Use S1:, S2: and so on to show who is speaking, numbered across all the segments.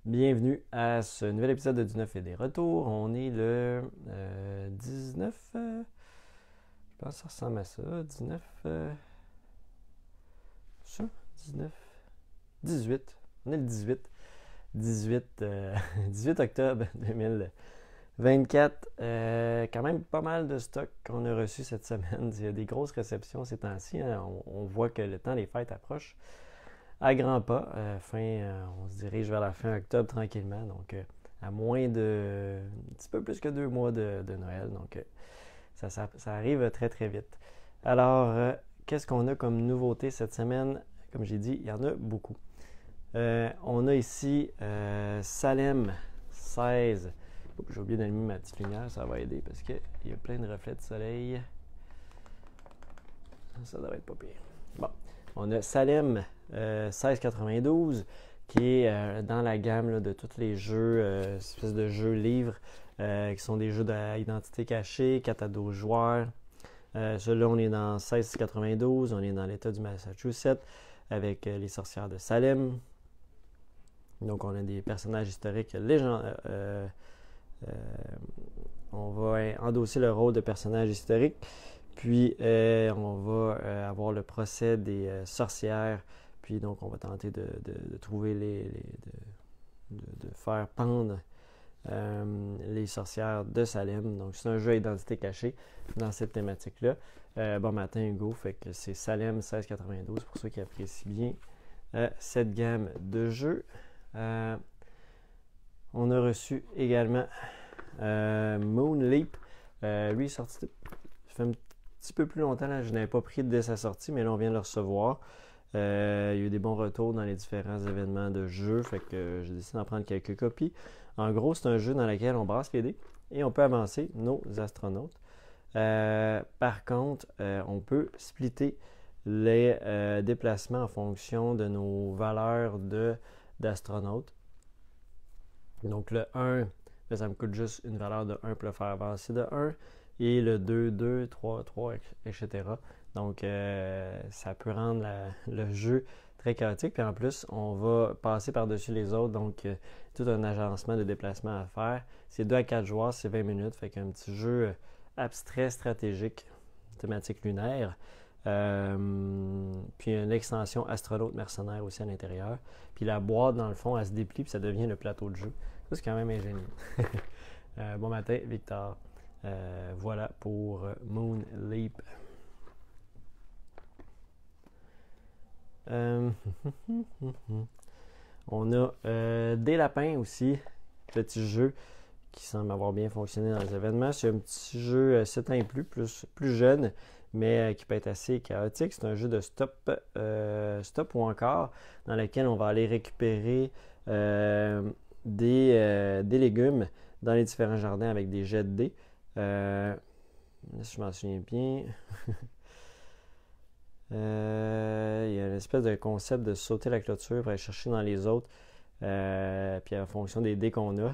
S1: Bienvenue à ce nouvel épisode de Du Neuf et des Retours. On est le 19, je pense que ça ressemble à ça, 19, ça, 19, 18, on est le 18, 18, 18 octobre 2024. Quand même pas mal de stock qu'on a reçu cette semaine. Il y a des grosses réceptions ces temps-ci, hein. On voit que le temps des fêtes approche à grands pas. On se dirige vers la fin octobre tranquillement. Donc, à moins de un petit peu plus que 2 mois de Noël. Donc, ça arrive très très vite. Alors, qu'est-ce qu'on a comme nouveauté cette semaine? Comme j'ai dit, il y en a beaucoup. On a ici Salem 16. J'ai oublié d'allumer ma petite lumière, ça va aider parce qu'il y a plein de reflets de soleil. Ça devrait être pas pire. Bon, on a Salem 1692 qui est dans la gamme là, de tous les jeux, espèces de jeux livres, qui sont des jeux d'identité cachée, 4 à 12 joueurs. Celui-là, on est dans 1692, on est dans l'État du Massachusetts avec les sorcières de Salem. Donc, on a des personnages historiques légendaires. On va endosser le rôle de personnage historique. Puis, on va avoir le procès des sorcières. Puis, donc, on va tenter de trouver de faire pendre les sorcières de Salem. Donc, c'est un jeu à identité cachée dans cette thématique-là. Bon matin, Hugo. Fait que c'est Salem 1692 pour ceux qui apprécient bien cette gamme de jeux. On a reçu également Moon Leap. Lui est sorti. Ça fait un petit peu plus longtemps. Là, je n'avais pas pris dès sa sortie, mais là, on vient de le recevoir. Il y a eu des bons retours dans les différents événements de jeu, fait que j'ai décidé d'en prendre quelques copies. En gros, c'est un jeu dans lequel on brasse les dés et on peut avancer nos astronautes. Par contre, on peut splitter les déplacements en fonction de nos valeurs d'astronautes. Donc le 1, ça me coûte juste une valeur de 1 pour le faire avancer de 1. Et le 2, 2, 3, 3, etc. Donc, ça peut rendre le jeu très chaotique. Puis en plus, on va passer par-dessus les autres. Donc, tout un agencement de déplacement à faire. C'est 2 à 4 joueurs, c'est 20 minutes. Fait qu'un petit jeu abstrait, stratégique, thématique lunaire. Puis une extension astronaute mercenaire aussi à l'intérieur. Puis la boîte, dans le fond, elle se déplie puis ça devient le plateau de jeu. Ça, c'est quand même ingénieux. Bon matin, Victor. Voilà pour Moon Leap. On a des lapins aussi, petit jeu qui semble avoir bien fonctionné dans les événements. C'est un petit jeu 7 ans et plus jeune, mais qui peut être assez chaotique. C'est un jeu de stop ou encore, dans lequel on va aller récupérer des légumes dans les différents jardins avec des jets de dés. Si je m'en souviens bien, il y a une espèce de concept de sauter la clôture pour aller chercher dans les autres, puis en fonction des dés qu'on a.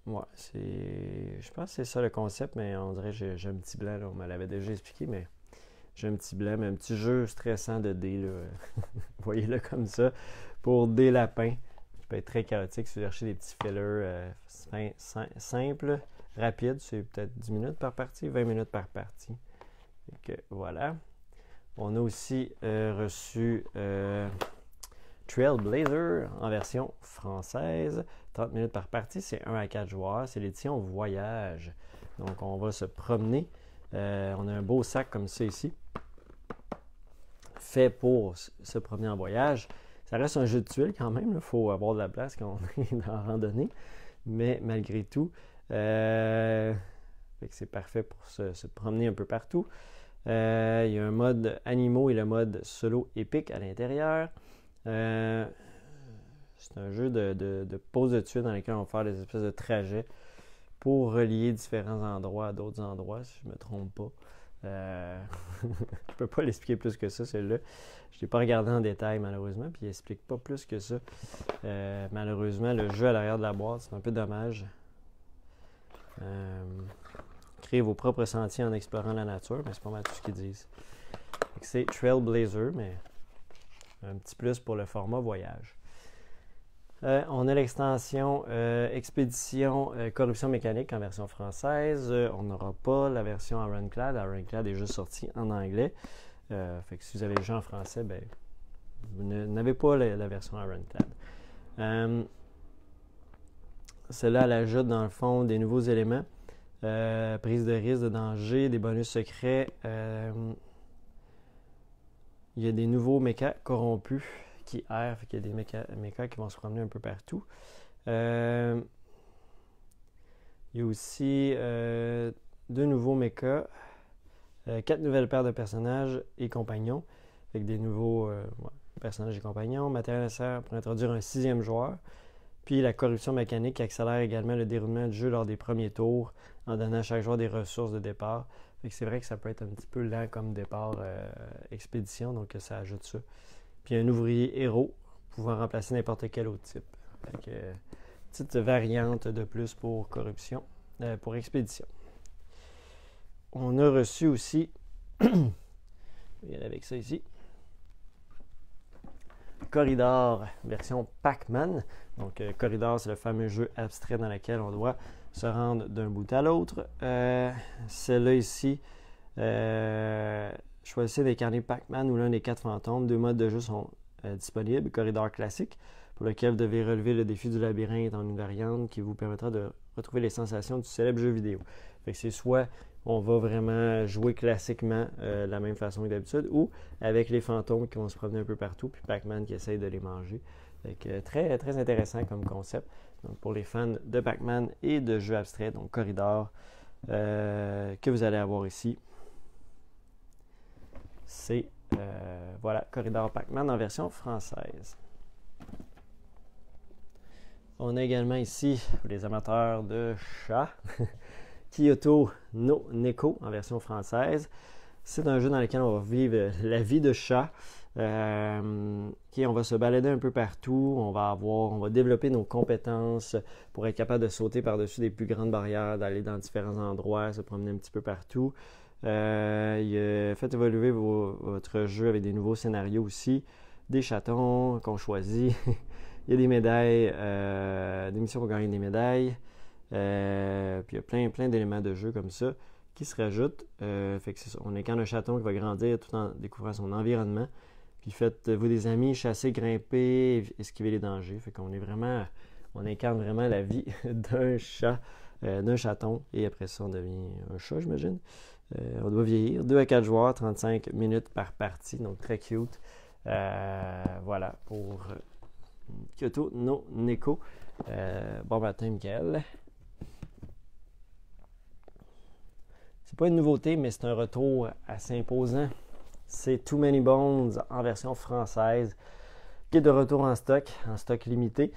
S1: Ouais, je pense que c'est ça le concept, mais on dirait que j'ai un petit blanc, là. On me l'avait déjà expliqué, mais j'ai un petit blanc, mais un petit jeu stressant de dés, là. Voyez-le comme ça, pour des lapins. Ça peut être très chaotique si vous cherchez des petits fillers simples, rapides. C'est peut-être 10 minutes par partie, 20 minutes par partie. Donc, voilà. On a aussi reçu Trailblazer en version française. 30 minutes par partie, c'est 1 à 4 joueurs. C'est l'édition voyage. Donc, on va se promener. On a un beau sac comme ça ici, fait pour se promener en voyage. Ça reste un jeu de tuiles quand même. Il faut avoir de la place quand on est dans la randonnée. Mais malgré tout, c'est parfait pour se promener un peu partout. Il y a un mode animaux et le mode solo épique à l'intérieur. C'est un jeu de pose de tuiles dans lequel on va faire des espèces de trajets pour relier différents endroits à d'autres endroits, si je ne me trompe pas. Je ne peux pas l'expliquer plus que ça, celui-là. Je ne l'ai pas regardé en détail, malheureusement, puis il n'explique pas plus que ça. Malheureusement, le jeu à l'arrière de la boîte, c'est un peu dommage. Créer vos propres sentiers en explorant la nature, mais c'est pas mal tout ce qu'ils disent. C'est Trailblazer, mais un petit plus pour le format voyage. On a l'extension Expédition Corruption mécanique en version française. On n'aura pas la version Ironclad. Ironclad est juste sorti en anglais. Fait que si vous avez le jeu en français, ben, vous n'avez pas la version Ironclad. Celle-là, elle ajoute dans le fond des nouveaux éléments. Prise de risque, de danger, des bonus secrets. Il y a des nouveaux mechas corrompus qui errent, fait qu'il y a des mechas qui vont se promener un peu partout. Il y a aussi 2 nouveaux mechas, 4 nouvelles paires de personnages et compagnons, avec des nouveaux personnages et compagnons, matériel nécessaire pour introduire un 6e joueur, puis la corruption mécanique qui accélère également le déroulement du jeu lors des premiers tours en donnant à chaque joueur des ressources de départ. C'est vrai que ça peut être un petit peu lent comme départ expédition, donc ça ajoute ça. Puis un ouvrier héros pouvant remplacer n'importe quel autre type. Fait que, petite variante de plus pour corruption, pour expédition. On a reçu aussi, je vais aller avec ça ici, Corridor version Pac-Man. Donc Corridor, c'est le fameux jeu abstrait dans lequel on doit se rendre d'un bout à l'autre. Celle-là ici, choisissez d'incarner Pac-Man ou l'un des 4 fantômes. 2 modes de jeu sont disponibles. Corridor classique, pour lequel vous devez relever le défi du labyrinthe en une variante qui vous permettra de retrouver les sensations du célèbre jeu vidéo. Fait que c'est soit on va vraiment jouer classiquement de la même façon que d'habitude, ou avec les fantômes qui vont se promener un peu partout, puis Pac-Man qui essaye de les manger. Fait que très, très intéressant comme concept. Donc pour les fans de Pac-Man et de jeux abstraits, donc Corridor, que vous allez avoir ici. C'est voilà, Corridor Pac-Man en version française. On a également ici, pour les amateurs de chats, Kyoto no Neko en version française. C'est un jeu dans lequel on va vivre la vie de chat. On va se balader un peu partout. On va développer nos compétences pour être capable de sauter par-dessus des plus grandes barrières, d'aller dans différents endroits, se promener un petit peu partout. Faites évoluer votre jeu avec des nouveaux scénarios aussi, des chatons qu'on choisit. Il y a des médailles, des missions pour gagner des médailles. Puis il y a plein d'éléments de jeu comme ça qui se rajoutent. Fait que c'est ça. On incarne un chaton qui va grandir tout en découvrant son environnement. Puis faites-vous des amis, chassez, grimpez, esquivez les dangers. Fait qu'on on incarne vraiment la vie d'un chat, d'un chaton. Et après ça, on devient un chat, j'imagine. On doit vieillir. 2 à 4 joueurs, 35 minutes par partie. Donc très cute. Voilà pour Kyoto no Neko. Bon matin, Michael. C'est pas une nouveauté, mais c'est un retour assez imposant. C'est Too Many Bones en version française, qui est de retour en stock limité.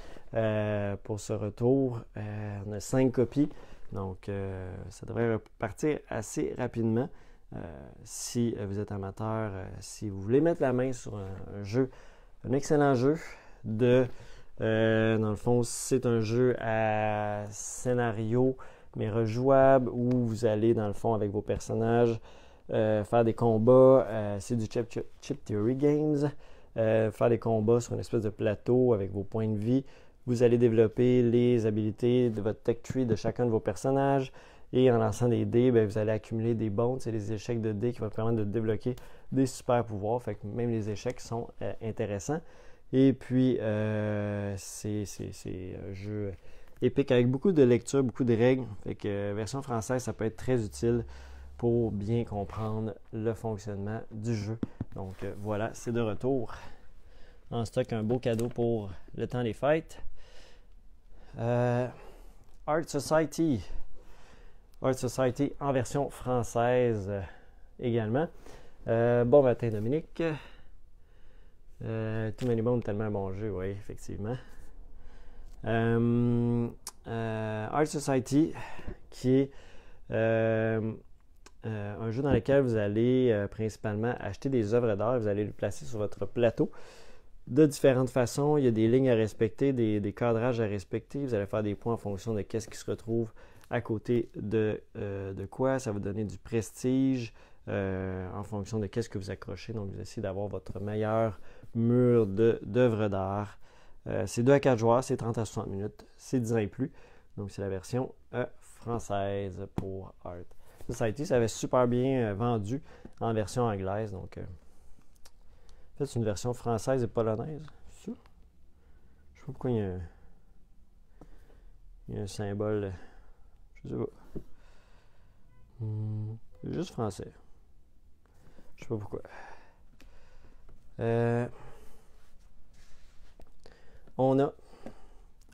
S1: Pour ce retour, on a 5 copies, donc ça devrait repartir assez rapidement. Si vous êtes amateur, si vous voulez mettre la main sur un excellent jeu dans le fond, c'est un jeu à scénario, mais rejouable, où vous allez, dans le fond, avec vos personnages, faire des combats. C'est du Chip Theory Games. Faire des combats sur une espèce de plateau avec vos points de vie. Vous allez développer les habilités de votre tech tree de chacun de vos personnages. Et en lançant des dés, vous allez accumuler des bons. C'est des échecs de dés qui vont permettre de débloquer des super pouvoirs. Fait que même les échecs sont intéressants. Et puis, c'est un jeu épique avec beaucoup de lecture, beaucoup de règles. Fait que version française, ça peut être très utile pour bien comprendre le fonctionnement du jeu. Donc voilà, c'est de retour en stock, un beau cadeau pour le temps des fêtes. Art Society en version française également. Bon matin, Dominique. Too Many Bones, tellement un bon jeu, oui, effectivement. Art Society, qui est un jeu dans lequel vous allez principalement acheter des œuvres d'art et vous allez les placer sur votre plateau de différentes façons. Il y a des lignes à respecter, des cadrages à respecter. Vous allez faire des points en fonction de qu'est-ce qui se retrouve à côté de quoi. Ça va donner du prestige. en fonction de qu'est-ce que vous accrochez. Donc, vous essayez d'avoir votre meilleur mur d'œuvres d'art. C'est 2 à 4 joueurs, c'est 30 à 60 minutes, c'est 10 ans et plus. Donc, c'est la version française pour Art Society. Ça avait super bien vendu en version anglaise. Donc, en fait, c'est une version française et polonaise. C'est ça? Je sais pas pourquoi il y a un symbole. Je sais pas. C'est juste français. Je sais pas pourquoi. On a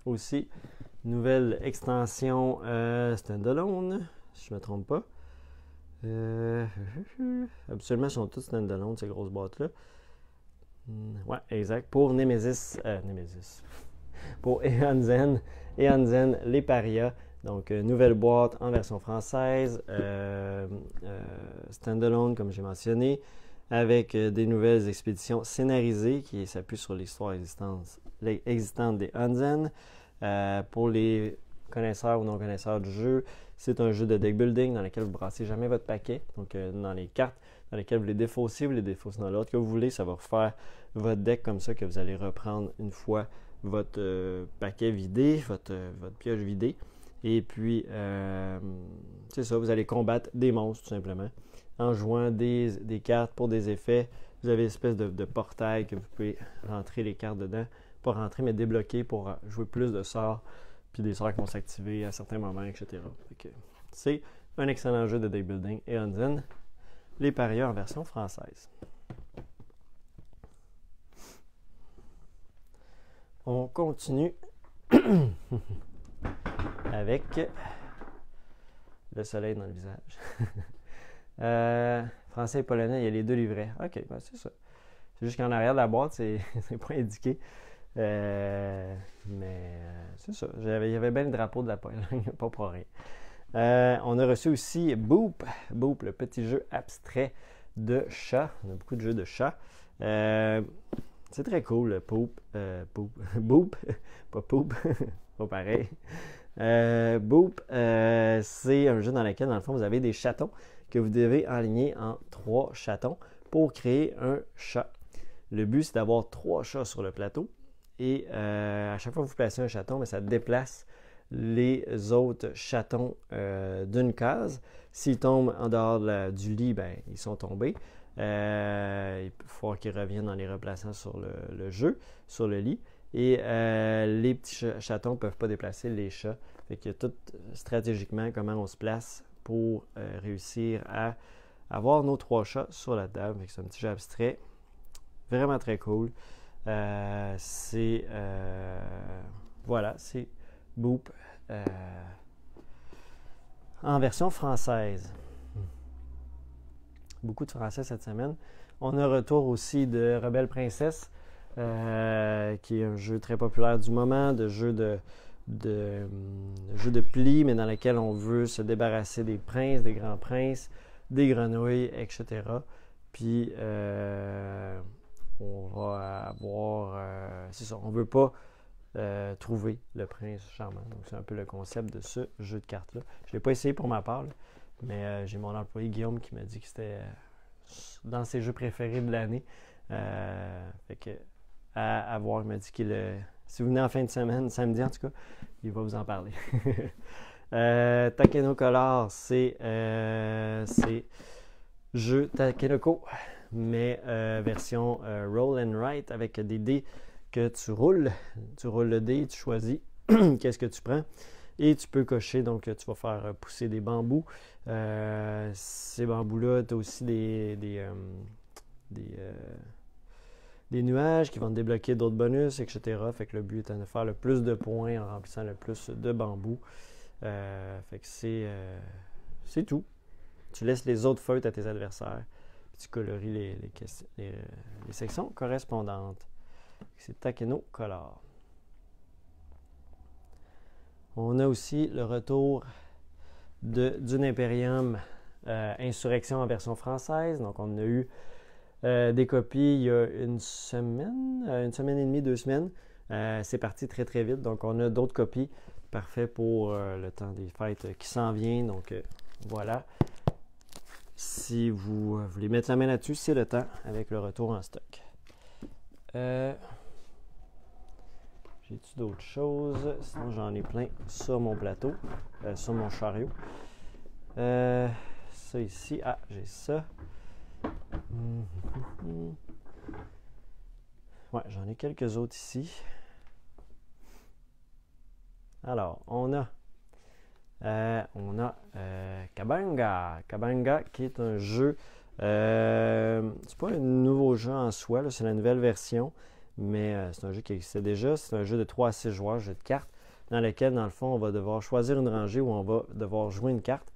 S1: aussi une nouvelle extension standalone, si je ne me trompe pas. Habituellement, elles sont toutes standalone, ces grosses boîtes-là. Ouais, exact. Pour Nemesis. Pour Eon Zen Les Parias. Donc, nouvelle boîte en version française, standalone, comme j'ai mentionné, avec des nouvelles expéditions scénarisées qui s'appuient sur l'histoire existante des Hanzen. Pour les connaisseurs ou non connaisseurs du jeu, c'est un jeu de deck building dans lequel vous ne brassez jamais votre paquet. Donc, dans les cartes dans lesquelles vous les défaussez dans l'autre que vous voulez. Ça va refaire votre deck comme ça que vous allez reprendre une fois votre paquet vidé, votre pioche vidée. Et puis, c'est ça, vous allez combattre des monstres tout simplement en jouant des cartes pour des effets. Vous avez une espèce de portail que vous pouvez rentrer les cartes dedans. Pas rentrer, mais débloquer pour jouer plus de sorts. Puis des sorts qui vont s'activer à certains moments, etc. C'est un excellent jeu de deck building et Hanzen. Les Parias en version française. On continue avec le soleil dans le visage. Français et polonais, il y a les 2 livrets. Ok, ben c'est ça. C'est juste qu'en arrière de la boîte, c'est pas indiqué. Mais c'est ça. Il y avait bien le drapeau de la Pologne, pas pour rien. On a reçu aussi Boop, le petit jeu abstrait de chat. On a beaucoup de jeux de chat. C'est très cool, Boop, pas Poop, pas pareil. Boop, c'est un jeu dans lequel, dans le fond, vous avez des chatons que vous devez aligner en 3 chatons pour créer un chat. Le but, c'est d'avoir 3 chats sur le plateau et à chaque fois que vous placez un chaton, mais ça déplace les autres chatons d'une case. S'ils tombent en dehors du lit, ben, ils sont tombés. Il va falloir qu'ils reviennent en les replaçant sur le jeu, sur le lit. Et les petits chatons ne peuvent pas déplacer les chats. Fait qu'il y a tout stratégiquement comment on se place pour réussir à avoir nos 3 chats sur la table. Fait que c'est un petit jeu abstrait. Vraiment très cool. Voilà, c'est Boop en version française. Beaucoup de français cette semaine. On a un retour aussi de Rebelle Princesse, qui est un jeu très populaire du moment, de jeu de pli, mais dans lequel on veut se débarrasser des princes, des grands princes, des grenouilles, etc. Puis, on va avoir... c'est ça, on ne veut pas trouver le prince charmant. Donc, c'est un peu le concept de ce jeu de cartes-là. Je ne l'ai pas essayé pour ma part, là, mais j'ai mon employé Guillaume qui m'a dit que c'était dans ses jeux préférés de l'année. Fait que, à voir, il m'a dit qu'il... si vous venez en fin de semaine, samedi en tout cas, il va vous en parler. Takenoko Color, c'est jeu Takenoko, mais version roll and write avec des dés que tu roules. Tu roules le dé, tu choisis qu'est-ce que tu prends et tu peux cocher. Donc, tu vas faire pousser des bambous. Ces bambous-là, tu as aussi des nuages qui vont te débloquer d'autres bonus, etc. Fait que le but est de faire le plus de points en remplissant le plus de bambous. Fait que c'est tout. Tu laisses les autres feutres à tes adversaires. Puis tu colories les sections correspondantes. C'est Takenoko Color. On a aussi le retour Dune Imperium Insurrection en version française. Donc, on a eu des copies il y a une semaine et demie, 2 semaines. C'est parti très, très vite. Donc, on a d'autres copies. Parfait pour le temps des fêtes qui s'en vient. Donc, voilà. si vous voulez mettre la main là-dessus, c'est le temps avec le retour en stock. J'ai-tu d'autres choses? Sinon, j'en ai plein sur mon plateau, sur mon chariot. Ça ici, j'ai ça. Ouais, j'en ai quelques autres ici. Alors, on a Kabanga. Kabanga, qui est un jeu. C'est pas un nouveau jeu en soi, là, c'est la nouvelle version, mais c'est un jeu qui existait déjà. C'est un jeu de 3 à 6 joueurs, jeu de cartes, dans lequel, dans le fond, on va devoir choisir une rangée où on va devoir jouer une carte.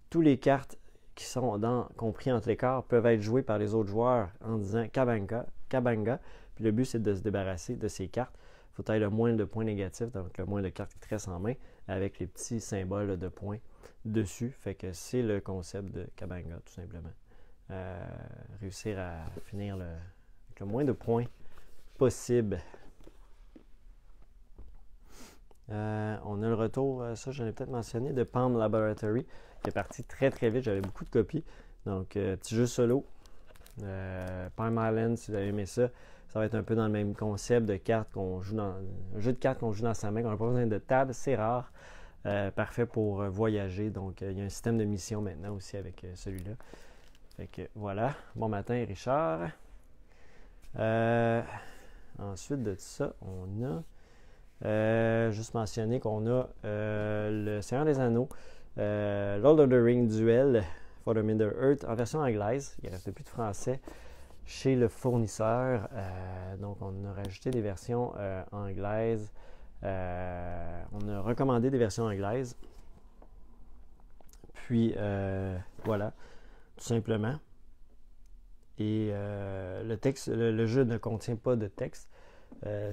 S1: Toutes les cartes qui sont compris entre les cartes peuvent être jouées par les autres joueurs en disant Kabanga. Puis le but, c'est de se débarrasser de ces cartes. Il faut avoir le moins de points négatifs, donc le moins de cartes qui te restent en main, avec les petits symboles de points dessus. Fait que c'est le concept de Kabanga, tout simplement. Réussir à finir avec le moins de points possible. On a le retour, ça j'en ai peut-être mentionné, de Palm Laboratory, qui est parti très très vite. J'avais beaucoup de copies. Donc, petit jeu solo. Palm Island, si vous avez aimé ça, ça va être un peu dans le même concept de cartes qu'on joue dans un jeu de cartes qu'on joue dans sa main. On n'a pas besoin de table, c'est rare. Parfait pour voyager. Donc, il y a un système de mission maintenant aussi avec celui-là. Fait que voilà. Bon matin, Richard. Ensuite de ça, on a juste mentionné qu'on a le Seigneur des Anneaux, Lord of the Rings Duel for the Middle Earth en version anglaise. Il ne restait plus de français chez le fournisseur. Donc, on a rajouté des versions anglaises. On a recommandé des versions anglaises. Puis, voilà, tout simplement. Et le texte, le jeu ne contient pas de texte,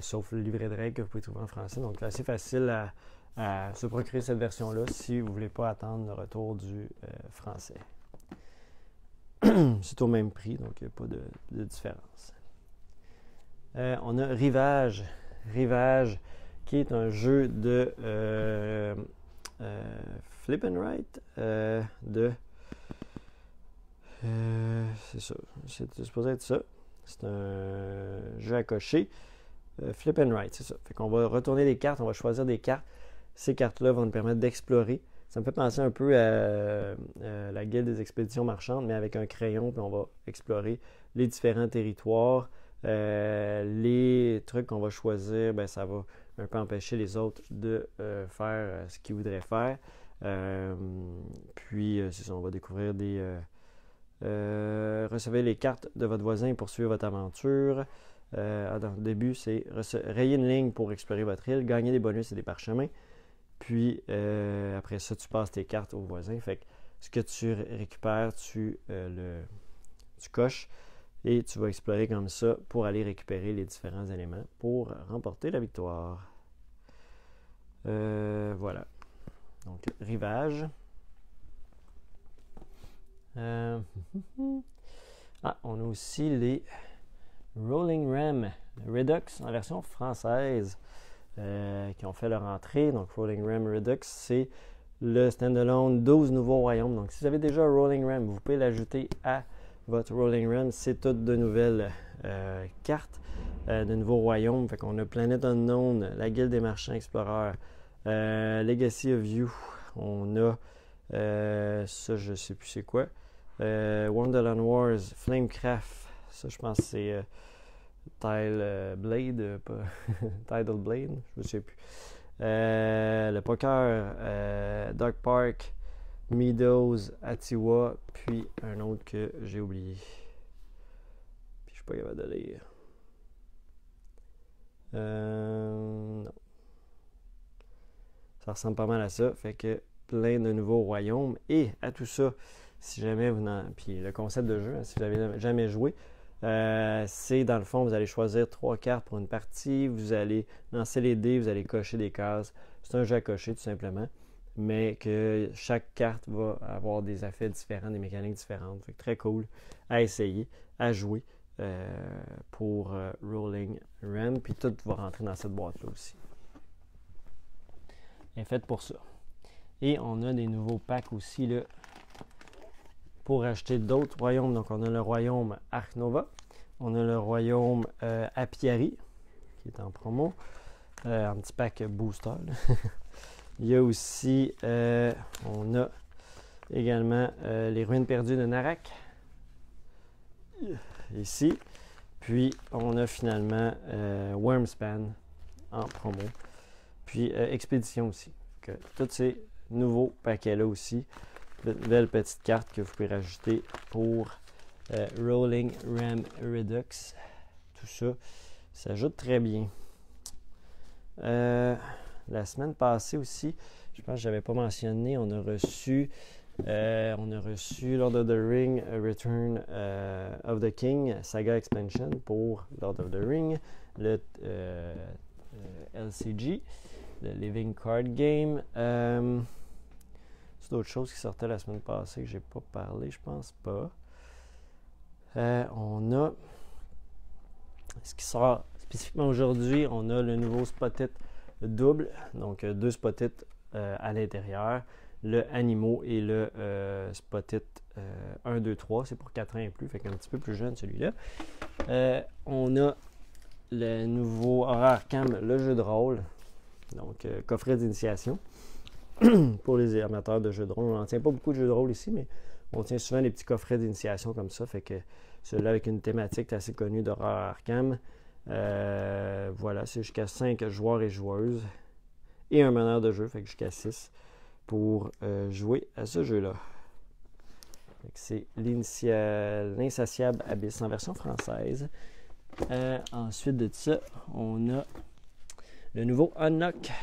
S1: sauf le livret de règles que vous pouvez trouver en français. Donc, c'est assez facile à se procurer cette version-là si vous ne voulez pas attendre le retour du français. C'est au même prix, donc il n'y a pas de différence. On a Rivage. Rivage, qui est un jeu de Flip and Write, c'est ça, c'est supposé être ça. C'est un jeu à cocher. Flip and Write, c'est ça. Fait qu'on va retourner les cartes, on va choisir des cartes. Ces cartes-là vont nous permettre d'explorer. Ça me fait penser un peu à la Guilde des expéditions marchandes, mais avec un crayon, puis on va explorer les différents territoires. Les trucs qu'on va choisir, ben, ça va un peu empêcher les autres de faire ce qu'ils voudraient faire. Puis, c'est ça, on va découvrir recevez les cartes de votre voisin et poursuivre votre aventure. Dans le début, c'est rayer une ligne pour explorer votre île, gagner des bonus et des parchemins. Puis, après ça, tu passes tes cartes au voisin. Fait que ce que tu récupères, tu coches et tu vas explorer comme ça pour aller récupérer les différents éléments pour remporter la victoire. Voilà. Donc, Rivage. On a aussi les Rolling Ram Redux en version française qui ont fait leur entrée. Donc, Rolling Ram Redux, c'est le standalone 12 nouveaux royaumes. Donc, si vous avez déjà un Rolling Ram, vous pouvez l'ajouter à votre Rolling Ram. C'est toutes de nouvelles cartes, de nouveaux royaumes. Fait qu'on a Planet Unknown, la Guilde des marchands exploreurs, Legacy of You. On a ça, je sais plus c'est quoi. Wonderland Wars, Flamecraft, ça je pense que c'est Tidal Blade, je ne sais plus. Le poker, Dark Park, Meadows, Atiwa, puis un autre que j'ai oublié. Puis je suis pas capable de lire. Non. Ça ressemble pas mal à ça, fait que plein de nouveaux royaumes. Et à tout ça, si jamais puis le concept de jeu, si vous n'avez jamais joué, c'est dans le fond, vous allez choisir 3 cartes pour une partie, vous allez lancer les dés, vous allez cocher des cases. C'est un jeu à cocher tout simplement, mais que chaque carte va avoir des effets différents, des mécaniques différentes. Fait que très cool à essayer, à jouer pour Rolling Ram. Puis tout va rentrer dans cette boîte-là aussi. Elle est faite pour ça. Et on a des nouveaux packs aussi là, pour acheter d'autres royaumes. Donc, on a le royaume Ark Nova. On a le royaume Apiari, qui est en promo. Un petit pack booster. Il y a aussi, on a également les ruines perdues de Narak. Ici. Puis, on a finalement Wormspan en promo. Puis, Expédition aussi. Donc, tous ces nouveaux paquets-là aussi. De nouvelles petites cartes que vous pouvez rajouter pour Rolling Ram Redux. Tout ça s'ajoute très bien. La semaine passée aussi, je pense que je n'avais pas mentionné, on a reçu Lord of the Ring Return of the King Saga Expansion pour Lord of the Ring, le LCG, le Living Card Game. C'est d'autres choses qui sortaient la semaine passée que j'ai pas parlé, je pense pas. On a ce qui sort spécifiquement aujourd'hui, on a le nouveau Spot-It double, donc 2 Spot-It à l'intérieur, le Animo et le Spot-It 1, 2, 3, c'est pour 4 ans et plus, fait qu'un petit peu plus jeune celui-là. On a le nouveau Horror Arkham, le jeu de rôle, donc coffret d'initiation pour les amateurs de jeux de rôle. On n'en tient pas beaucoup de jeux de rôle ici, mais on tient souvent des petits coffrets d'initiation comme ça, fait que celui-là avec une thématique assez connue d'Horror Arkham. Voilà, c'est jusqu'à 5 joueurs et joueuses et un meneur de jeu, fait que jusqu'à 6 pour jouer à ce jeu-là. C'est l'Insatiable Abyss en version française. Ensuite de ça, on a le nouveau Unlock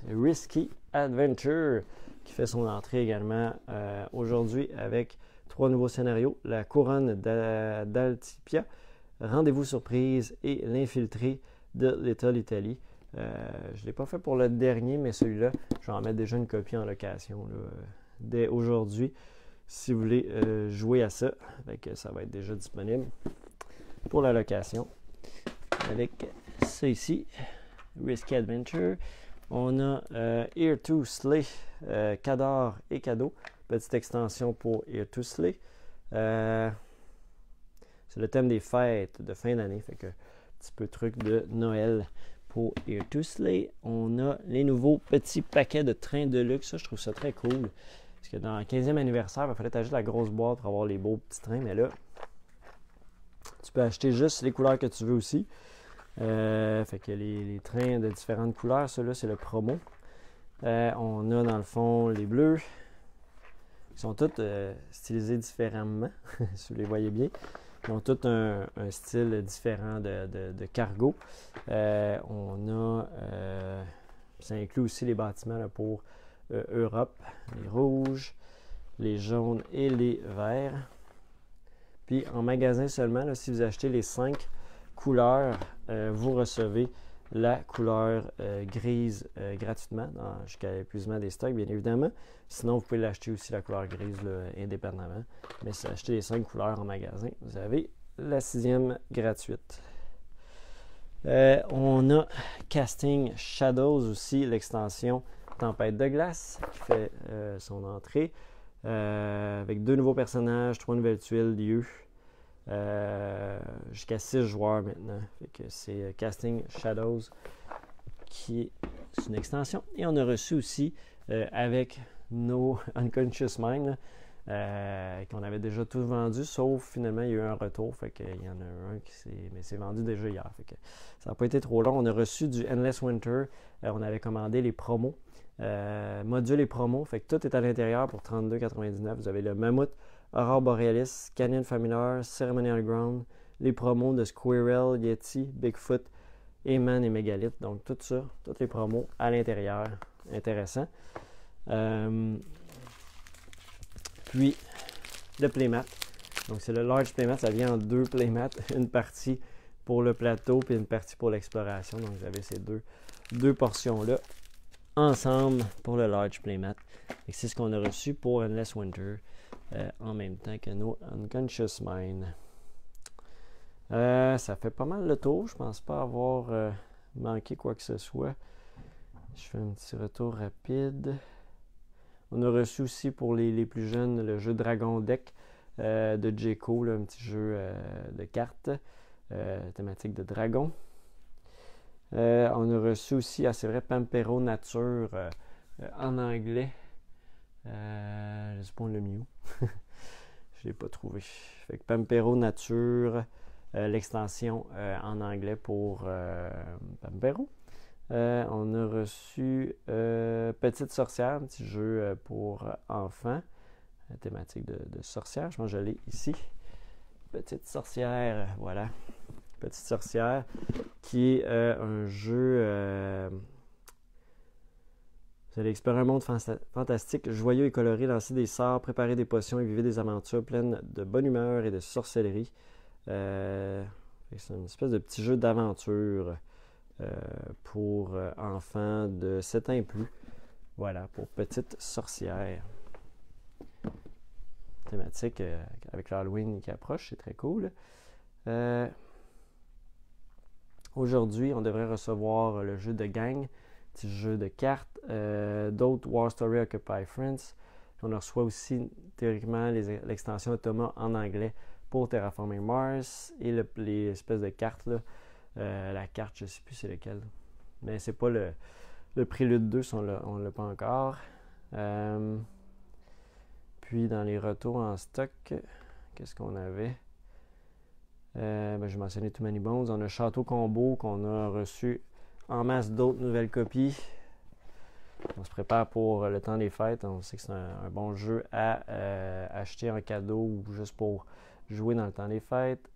S1: Risky Adventure qui fait son entrée également aujourd'hui avec 3 nouveaux scénarios. La couronne d'Altipia, Rendez-vous surprise et l'infiltré de l'État l'Italie. Je ne l'ai pas fait pour le dernier, mais celui-là, je vais en mettre déjà une copie en location là, dès aujourd'hui. Si vous voulez jouer à ça, ça va être déjà disponible pour la location. Avec ça ici, Risky Adventure. On a Here to Slay, Cador et Cadeau. Petite extension pour Here to Slay. C'est le thème des fêtes de fin d'année. Fait que petit peu truc de Noël pour Here to Slay. On a les nouveaux petits paquets de trains de luxe. Ça, je trouve ça très cool. Parce que dans le 15e anniversaire, il fallait t'acheter la grosse boîte pour avoir les beaux petits trains. Mais là, tu peux acheter juste les couleurs que tu veux aussi. Fait que les trains de différentes couleurs, ceux-là, c'est le promo. On a dans le fond les bleus. Ils sont tous stylisés différemment, si vous les voyez bien. Ils ont tous un style différent de cargo. Ça inclut aussi les bâtiments là, pour Europe, les rouges, les jaunes et les verts. Puis en magasin seulement, là, si vous achetez les 5 couleurs, vous recevez la couleur grise gratuitement, jusqu'à l'épuisement des stocks, bien évidemment. Sinon, vous pouvez l'acheter aussi la couleur grise là, indépendamment. Mais si vous achetez les 5 couleurs en magasin, vous avez la 6e gratuite. On a Casting Shadows aussi, l'extension Tempête de glace qui fait son entrée. Avec 2 nouveaux personnages, 3 nouvelles tuiles, lieux. Jusqu'à 6 joueurs maintenant. Fait que c'est Casting Shadows qui est une extension. Et on a reçu aussi avec nos Unconscious Mind qu'on avait déjà tous vendus, sauf finalement il y a eu un retour. Fait qu'il y en a un mais c'est vendu déjà hier. Fait que ça n'a pas été trop long. On a reçu du Endless Winter. On avait commandé les promos. Modules et promos. Fait que tout est à l'intérieur pour 32,99. Vous avez le Mammouth, Aurore Borealis, Canyon Familiar, Ceremonial Ground, les promos de Squirrel, Yeti, Bigfoot, Eman et Mégalithe. Donc tout ça, toutes les promos à l'intérieur. Intéressant. Puis le playmat. Donc c'est le large playmat. Ça vient en 2 playmats. Une partie pour le plateau puis une partie pour l'exploration. Donc vous avez ces deux portions-là ensemble pour le large playmat. Et c'est ce qu'on a reçu pour Endless Winter. En même temps que nos Unconscious Mind. Ça fait pas mal le tour. Je pense pas avoir manqué quoi que ce soit. Je fais un petit retour rapide. On a reçu aussi pour les plus jeunes le jeu Dragon Deck de Jayco, un petit jeu de cartes thématique de dragon. On a reçu aussi, c'est vrai, Pampero Nature en anglais. Je ne sais pas, on l'a mis où. Je ne l'ai pas trouvé. Fait que Pampero Nature, l'extension en anglais pour Pampero. On a reçu Petite Sorcière, un petit jeu pour enfants, thématique de sorcière. Je pense que je l'ai ici. Petite Sorcière, voilà. Petite Sorcière, qui est un jeu... vous allez explorer un monde fantastique, joyeux et coloré, lancer des sorts, préparer des potions et vivre des aventures pleines de bonne humeur et de sorcellerie. C'est une espèce de petit jeu d'aventure pour enfants de 7 ans et plus. Voilà, pour Petite Sorcière. Thématique avec l'Halloween qui approche, c'est très cool. Aujourd'hui, on devrait recevoir le jeu de gang, petit jeu de cartes, d'autres War Story Occupy France. On reçoit aussi théoriquement l'extension Automa en anglais pour Terraforming Mars et les espèces de cartes là. La carte, je ne sais plus c'est lequel. Mais c'est pas le Prélude 2, on ne l'a pas encore. Puis dans les retours en stock, qu'est-ce qu'on avait? Je mentionnais Too Many Bones. On a Château Combo qu'on a reçu en masse d'autres nouvelles copies. On se prépare pour le temps des fêtes. On sait que c'est un bon jeu à acheter en cadeau ou juste pour jouer dans le temps des fêtes.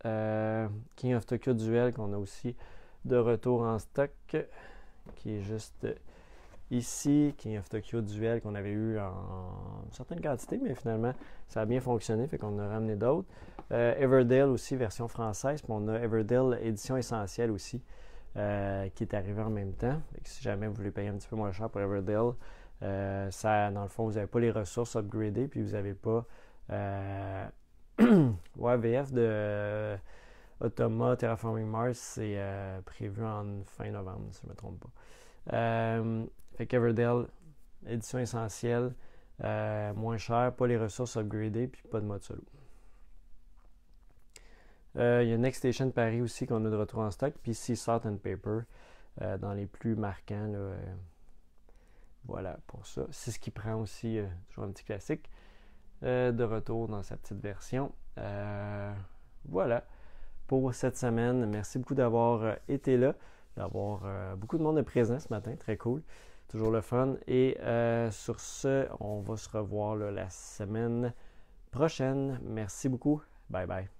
S1: King of Tokyo Duel qu'on a aussi de retour en stock, qui est juste ici. King of Tokyo Duel qu'on avait eu en certaine quantité, mais finalement ça a bien fonctionné, fait qu'on a ramené d'autres. Everdale aussi, version française, puis on a Everdale édition essentielle aussi, qui est arrivé en même temps. Si jamais vous voulez payer un petit peu moins cher pour Everdale, dans le fond, vous n'avez pas les ressources upgradées, puis vous n'avez pas VF de Automa Terraforming Mars, c'est prévu en fin novembre, si je ne me trompe pas. Fait qu'Everdale, édition essentielle, moins cher, pas les ressources upgradées, puis pas de mode solo. Il y a Next Station Paris aussi qu'on a de retour en stock, puis Sea Salt and Paper dans les plus marquants. Là, voilà pour ça. C'est ce qui prend aussi, toujours un petit classique, de retour dans sa petite version. Voilà pour cette semaine. Merci beaucoup d'avoir été là, d'avoir beaucoup de monde présent ce matin, très cool. Toujours le fun. Et sur ce, on va se revoir là, la semaine prochaine. Merci beaucoup. Bye bye.